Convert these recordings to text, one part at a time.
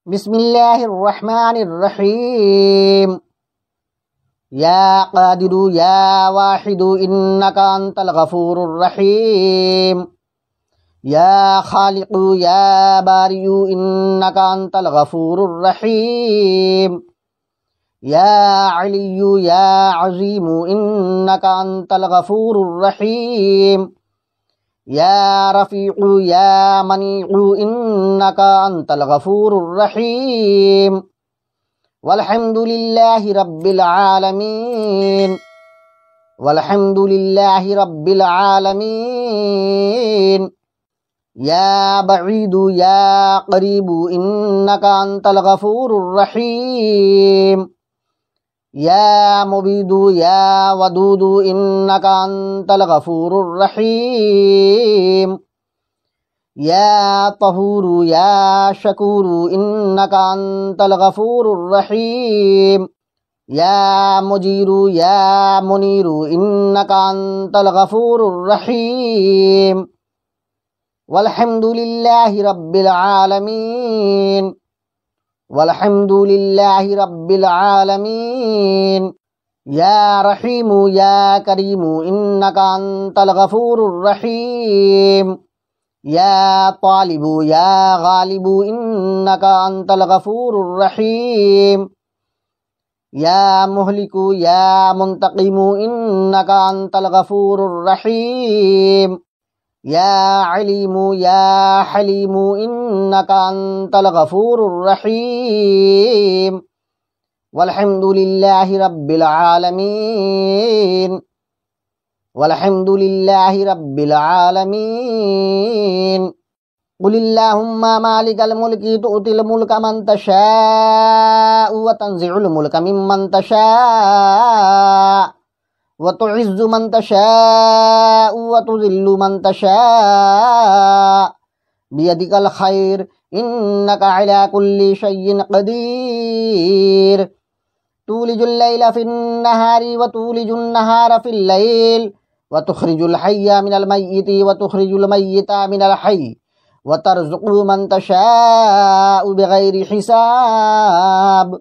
बिस्मिल्लाहिर्रहमानिर्रहीम। या क़ादिरु या वाहिदु इन्नका अंतल गफूरुर रहीम। या खालिकु या बारियु इन्नका अंतल गफूरुर रहीम। या अलिय्यु या अज़ीमु इन्नका अंतल गफूरुर रहीम। या रफ़ीउ या मनीउ इन्नका अंतल गफूरुर रहीम। वल्हम्दुलिल्लाहि रब्बिल आलमीन। वल्हम्दुलिल्लाहि रब्बिल आलमीन। या बईदु या क़रीबु इन्नका अंतल गफूरुर रहीम। या मुबीदु या वदूदु इन्नका अंतल गफूरुर रहीम। या तहूरु या शकूरु इन्नका अंतल गफूरुर रहीम। या मुजीरु या मुनीरु इन्नका अंतल गफूरुर रहीम। वल्हम्दुलिल्लाहि रब्बिल आलमीन। वल्हम्दुलिल्लाहि रब्बिल आलमीन। या रहीमु या करीमु इन्नका अंतल गफूरुर रहीम। या तालिबु या गालिबु इन्नका अंतल गफूरुर रहीम। या मुहलिकु या मुंतकिमु इन्नका अंतल गफूरुर रहीम। या अलीमु या हलीमु इन्नका अंतल गफूरुर रहीम। वल्हम्दुलिल्लाहि रब्बिल आलमीन। वल्हम्दुलिल्लाहि रब्बिल आलमीन। कुलिल्लाहुम्मा मालिकल मुल्की तु'तिल मुल्का मन तशाअु व तंज़िउल मुल्का मिम्मन तशाअ व तु'इज़्ज़ु मन तशाअु व तुज़िल्लु मन तशाअ बियदिकल खैर इन्नका अला कुल्लि शैइन क़दीर। तूलिजुल लैला फिन नहारी व तूलिजुन नहारा फिल लैल व तुखरिजुल हय्या मिनल मय्यिति व तुखरिजुल मय्यिता मिनल हय्य व तर्ज़ुक़ु मन तशाअु बिग़ैरि हिसाब।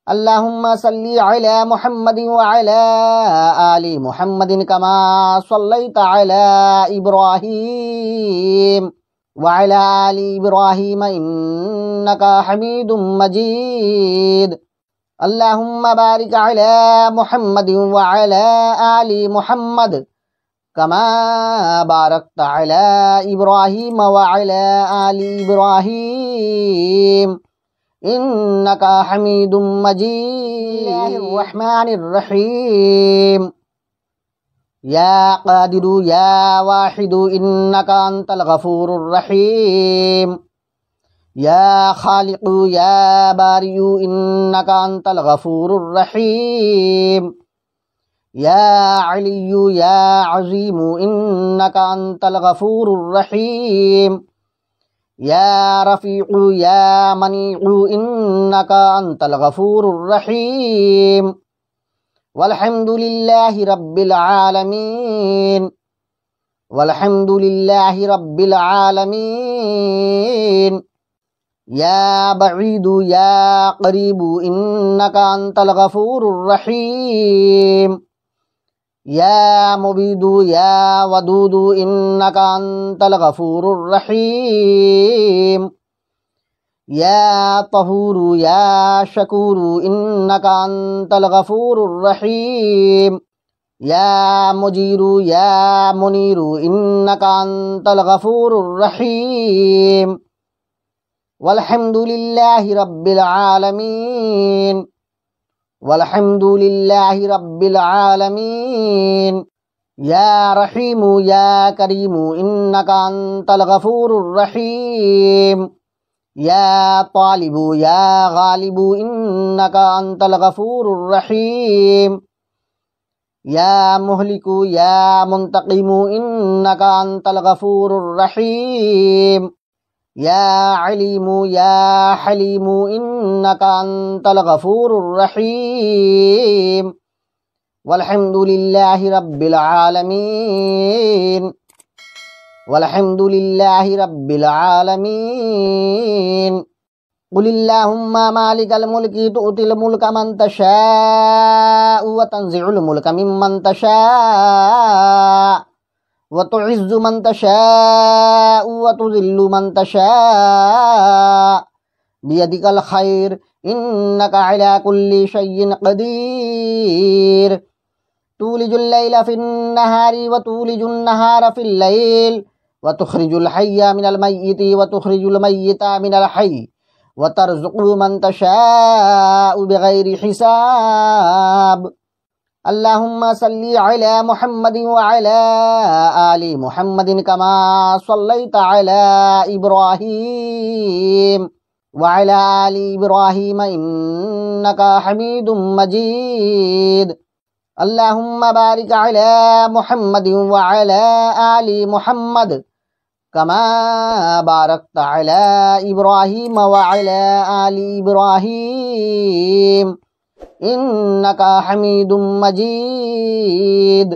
अल्लाहुम्मा सल्लि अला मुहम्मदिन व अला आलि मुहम्मदिन कमा सल्लैता अला इब्राहीम व अला आलि इब्राहीम इन्नका हमीदुम मजीद। अल्लाहुम्मा बारिक अला मुहम्मदिन व अला आलि मुहम्मद कमा बारकता अला इब्राहीम व अला आलि इब्राहीम इन्नका हमीदुम मजीद। बिस्मिल्लाहिर्रहमानिर्रहीम। या क़ादिरु या वाहिदु इन्नका अंतल गफूरुर रहीम। या खालिकु या बारियु इन्नका अंतल गफूरुर रहीम। या अलिय्यु या अज़ीमु इन्नका अंतल गफूरुर रहीम। या रफ़ीउ या मनीउ इन्नका अंतल गफूरुर रहीम। वल्हम्दुलिल्लाहि रब्बिल आलमीन। वल्हम्दुलिल्लाहि रब्बिल आलमीन। या बईदु या क़रीबु इन्नका अंतल गफूरुर रहीम। या मुबीदु या वदूदु इन्नका अंतल गफूरुर रहीम। या तहूरु या शकूरु इन्नका अंतल गफूरुर रहीम। या मुजीरु या मुनीरु इन्नका अंतल गफूरुर रहीम। वल्हम्दुलिल्लाहि रब्बिल आलमीन। वल्हम्दुलिल्लाहि रब्बिल आलमीन। या रहीमु या करीमु इन्नका अंतल गफूरुर रहीम। या तालिबु या गालिबु इन्नका अंतल गफूरुर रहीम। या मुहलिकु या मुंतकिमु इन्नका अंतल गफूरुर रहीम। या अलीमु या हलीमु इन्नका अंतल गफूरुर रहीम। वल्हम्दुलिल्लाहि रब्बिल आलमीन। वल्हम्दुलिल्लाहि रब्बिल आलमीन। कुलिल्लाहुम्मा मालिकल मुल्की तु'तिल मुल्का मन तशाअ व तंज़िउल मुल्का मिम्मन तशाअ व तु'इज़्ज़ु मन तशाअ व तुज़िल्लु मन तशाअ बियदिकल खैर इन्नका अला कुल्ली शैइन क़दीर तूलिजुल लैला फिन्नहारी व तूलिजुन नहारा फिल लैल व तुखरिजुल हय्या मिनल मय्यिति व तुखरिजुल मय्यिता मिनल हय्य व तर्ज़ुक़ु मन तशाअ बिग़ैरि हिसाब अल्लाहुम्मा सल्लि अला मुहम्मदिन व अला आलि मुहम्मदिन कमा सल्लैता अला इब्राहीम व अला आलि इब्राहीम इन्नका हमीदुम मजीद अल्लाहुम्मा बारिक अला मुहम्मदिन व अला आलि मुहम्मद कमा बारकता अला इब्राहीम व अला आलि इब्राहीम इन्नका हमीदुम मजीद।